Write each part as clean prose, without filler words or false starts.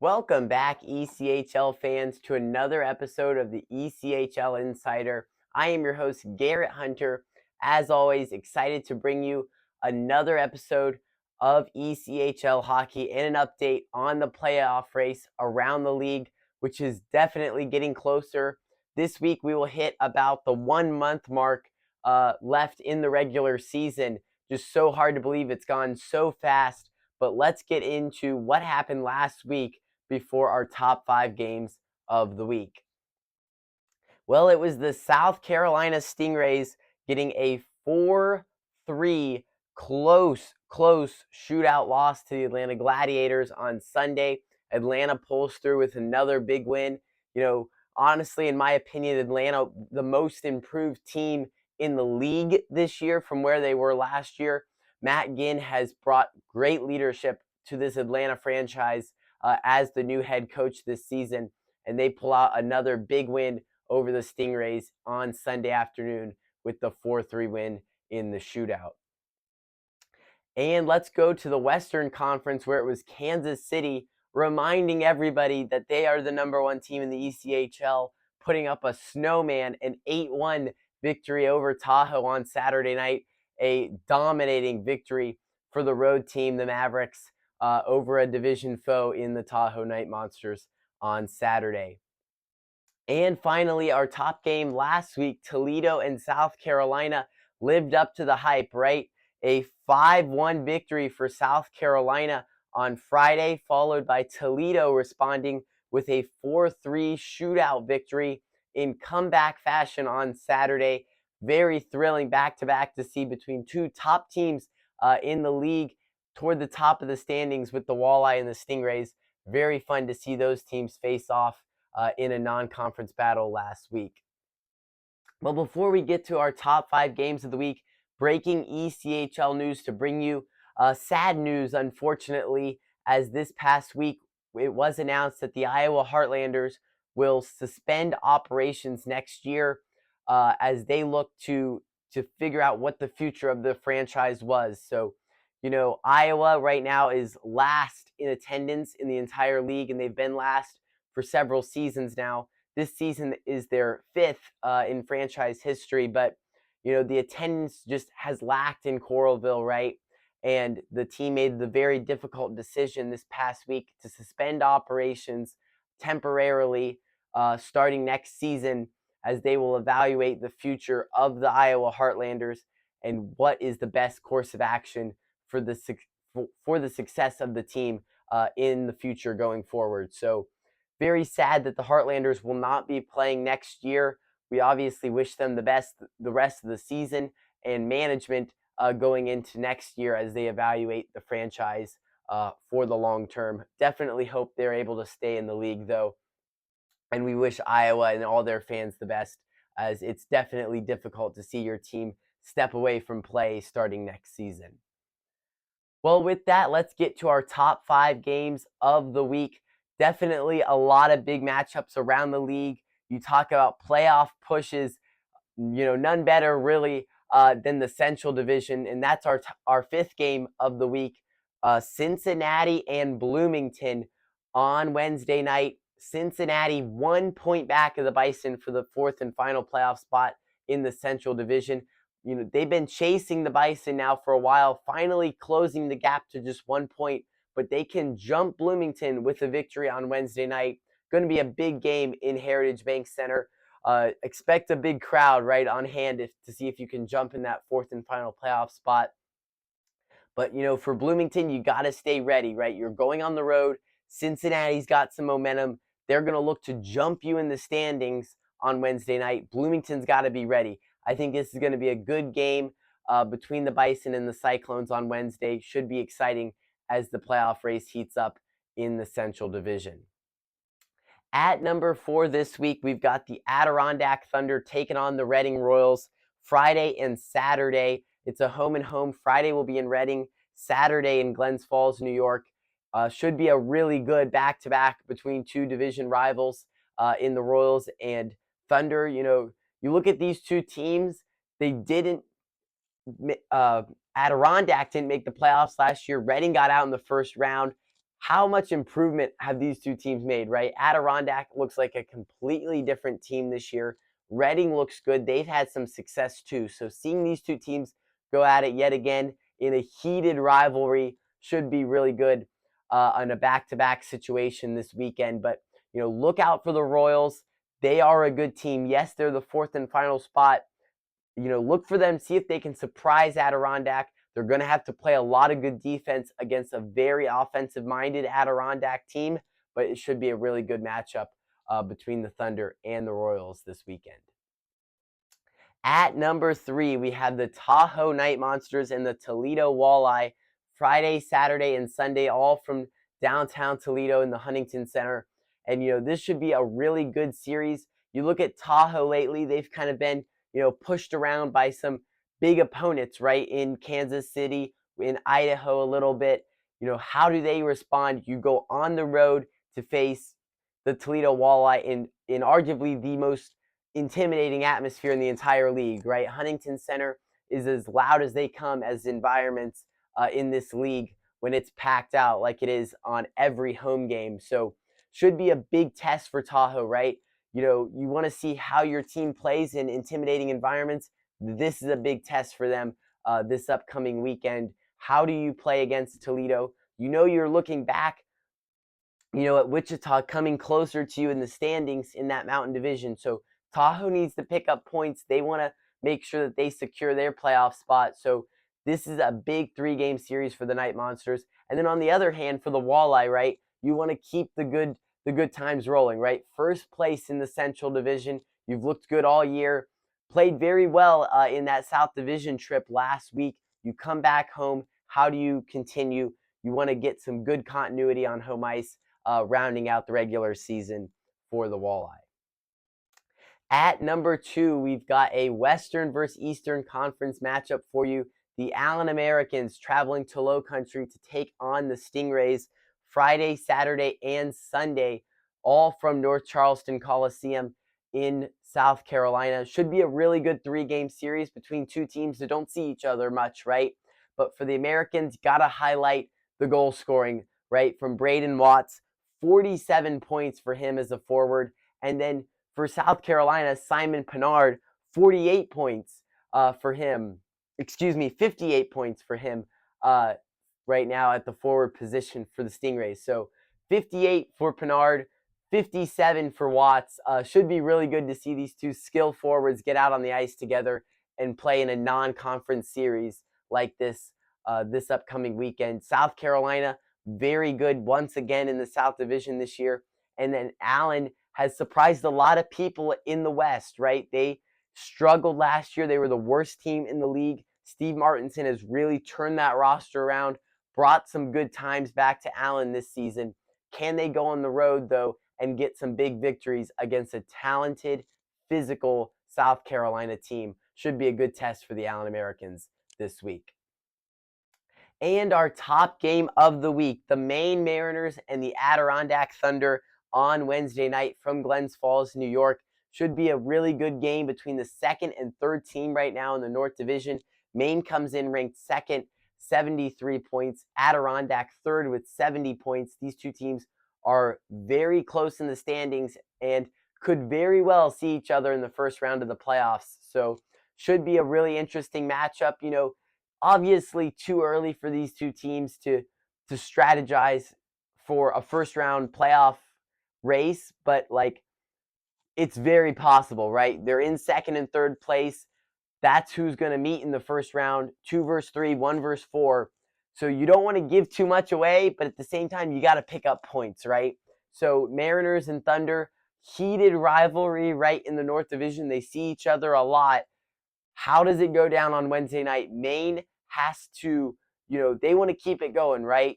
Welcome back, ECHL fans, to another episode of the ECHL Insider. I am your host, Garrett Hunter. As always, excited to bring you another episode of ECHL hockey and an update on the playoff race around the league, which is definitely getting closer. This week, we will hit about the 1 month mark left in the regular season. Just so hard to believe it's gone so fast. But let's get into what happened last week before our top 5 games of the week. Well, it was the South Carolina Stingrays getting a 4-3 close shootout loss to the Atlanta Gladiators on Sunday. Atlanta pulls through with another big win. Honestly, in my opinion, Atlanta, the most improved team in the league this year from where they were last year. Matt Ginn has brought great leadership to this Atlanta franchise as the new head coach this season, and they pull out another big win over the Stingrays on Sunday afternoon with the 4-3 win in the shootout. And let's go to the Western Conference, where it was Kansas City reminding everybody that they are the #1 team in the ECHL, putting up a snowman, an 8-1 victory over Tahoe on Saturday night, a dominating victory for the road team, the Mavericks, over a division foe in the Tahoe Night Monsters on Saturday. And finally, our top game last week, Toledo and South Carolina lived up to the hype, right? A 5-1 victory for South Carolina on Friday, followed by Toledo responding with a 4-3 shootout victory in comeback fashion on Saturday. Very thrilling back-to-back to see between two top teams in the league toward the top of the standings with the Walleye and the Stingrays. Very fun to see those teams face off in a non-conference battle last week. Well, before we get to our top 5 games of the week, breaking ECHL news to bring you sad news, unfortunately, as this past week it was announced that the Iowa Heartlanders will suspend operations next year as they look to figure out what the future of the franchise was. So, Iowa right now is last in attendance in the entire league, and they've been last for several seasons now. This season is their 5th in franchise history, but the attendance just has lacked in Coralville, right? And the team made the very difficult decision this past week to suspend operations temporarily starting next season, as they will evaluate the future of the Iowa Heartlanders and what is the best course of action for the success of the team in the future going forward. So very sad that the Heartlanders will not be playing next year. We obviously wish them the best the rest of the season and management going into next year as they evaluate the franchise for the long term. Definitely hope they're able to stay in the league, though. And we wish Iowa and all their fans the best, as it's definitely difficult to see your team step away from play starting next season. Well, with that, let's get to our top 5 games of the week. Definitely a lot of big matchups around the league. You talk about playoff pushes, none better really than the Central Division, and that's our 5th game of the week. Cincinnati and Bloomington on Wednesday night. Cincinnati 1 point back of the Bison for the 4th and final playoff spot in the Central Division. They've been chasing the Bison now for a while, finally closing the gap to just 1 point, but they can jump Bloomington with a victory on Wednesday night. Going to be a big game in Heritage Bank Center. Expect a big crowd right on hand to see if you can jump in that 4th and final playoff spot. But, for Bloomington, you got to stay ready, right? You're going on the road. Cincinnati's got some momentum. They're going to look to jump you in the standings on Wednesday night. Bloomington's got to be ready. I think this is going to be a good game between the Bison and the Cyclones on Wednesday. Should be exciting as the playoff race heats up in the Central Division. At number 4 this week, we've got the Adirondack Thunder taking on the Reading Royals Friday and Saturday. It's a home and home. Friday will be in Reading, Saturday in Glens Falls, New York. Should be a really good back-to-back between two division rivals in the Royals and Thunder. You look at these two teams, they didn't Adirondack didn't make the playoffs last year. Reading got out in the first round. how much improvement have these two teams made, right? Adirondack looks like a completely different team this year. Reading looks good. They've had some success too. So seeing these two teams go at it yet again in a heated rivalry should be really good on a back-to-back situation this weekend. But, look out for the Royals. They are a good team. Yes, they're the fourth and final spot. Look for them, see if they can surprise Adirondack. They're going to have to play a lot of good defense against a very offensive-minded Adirondack team, but it should be a really good matchup between the Thunder and the Royals this weekend. At number 3, we have the Tahoe Night Monsters and the Toledo Walleye, Friday, Saturday, and Sunday, all from downtown Toledo in the Huntington Center. And, this should be a really good series. You look at Tahoe lately, they've kind of been, pushed around by some big opponents, right? In Kansas City, in Idaho a little bit. How do they respond? You go on the road to face the Toledo Walleye in arguably the most intimidating atmosphere in the entire league, right? Huntington Center is as loud as they come as environments in this league when it's packed out like it is on every home game. So should be a big test for Tahoe, right? You want to see how your team plays in intimidating environments. This is a big test for them this upcoming weekend. How do you play against Toledo? You're looking back, at Wichita coming closer to you in the standings in that Mountain Division. So Tahoe needs to pick up points. They want to make sure that they secure their playoff spot. So this is a big 3-game series for the Night Monsters. And then on the other hand, for the Walleye, right, you want to keep the good times rolling, right? First place in the Central Division. You've looked good all year. Played very well in that South Division trip last week. You come back home. How do you continue? You want to get some good continuity on home ice, rounding out the regular season for the Walleye. At number 2, we've got a Western versus Eastern Conference matchup for you. The Allen Americans traveling to Low Country to take on the Stingrays Friday, Saturday, and Sunday, all from North Charleston Coliseum in South Carolina. Should be a really good 3-game series between two teams that don't see each other much, right? But for the Americans, gotta highlight the goal scoring, right? From Braden Watts, 47 points for him as a forward. And then for South Carolina, Simon Pennard, 48 points for him. 58 points for him right now at the forward position for the Stingrays. So 58 for Pennard, 57 for Watts. Should be really good to see these two skill forwards get out on the ice together and play in a non-conference series like this this upcoming weekend. South Carolina, very good once again in the South Division this year. And then Allen has surprised a lot of people in the West, right? They struggled last year. They were the worst team in the league. Steve Martinson has really turned that roster around, brought some good times back to Allen this season. Can they go on the road, though, and get some big victories against a talented, physical South Carolina team? Should be a good test for the Allen Americans this week. And our top game of the week, the Maine Mariners and the Adirondack Thunder on Wednesday night from Glens Falls, New York. Should be a really good game between the second and third team right now in the North Division. Maine comes in ranked second, 73 points. Adirondack third with 70 points. These two teams are very close in the standings and could very well see each other in the first round of the playoffs. So should be a really interesting matchup. Obviously too early for these two teams to strategize for a first round playoff race, but it's very possible, right? They're in second and third place. That's who's going to meet in the first round, 2 versus 3, 1 versus 4. So you don't want to give too much away, but at the same time, you got to pick up points, right? So Mariners and Thunder, heated rivalry right in the North Division. They see each other a lot. How does it go down on Wednesday night? Maine has to, they want to keep it going, right?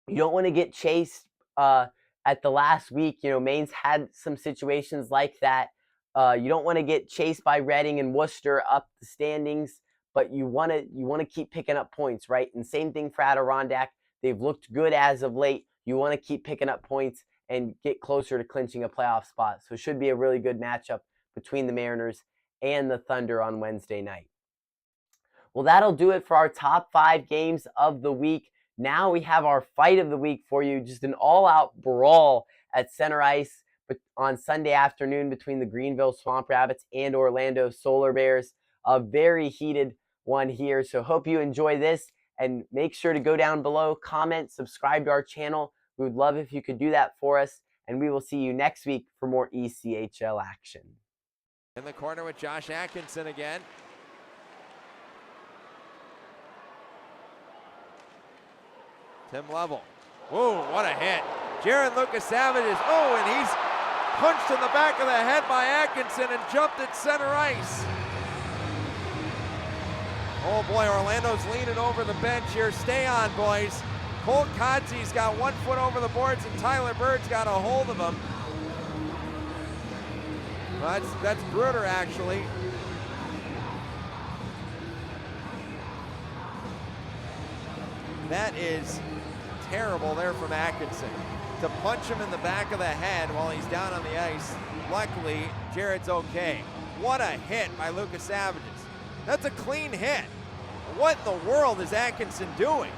You don't want to get chased at the last week. Maine's had some situations like that. You don't want to get chased by Reading and Worcester up the standings, but you want to keep picking up points, right? And same thing for Adirondack. They've looked good as of late. You want to keep picking up points and get closer to clinching a playoff spot. So it should be a really good matchup between the Mariners and the Thunder on Wednesday night. Well, that'll do it for our top 5 games of the week. Now we have our fight of the week for you, just an all-out brawl at center ice on Sunday afternoon between the Greenville Swamp Rabbits and Orlando Solar Bears. A very heated one here, so hope you enjoy this, and make sure to go down below, comment, subscribe to our channel. We would love if you could do that for us, and we will see you next week for more ECHL action. In the corner with Josh Atkinson again. Tim Level. Whoa, what a hit. Jared Lukasavage, and he's punched in the back of the head by Atkinson and jumped at center ice. Oh boy, Orlando's leaning over the bench here. Stay on, boys. Cole Kotze's got 1 foot over the boards and Tyler Bird's got a hold of him. That's Bruder, actually. That is terrible there from Atkinson. To punch him in the back of the head while he's down on the ice. Luckily, Jared's okay. What a hit by Lukasavage. That's a clean hit. What in the world is Atkinson doing?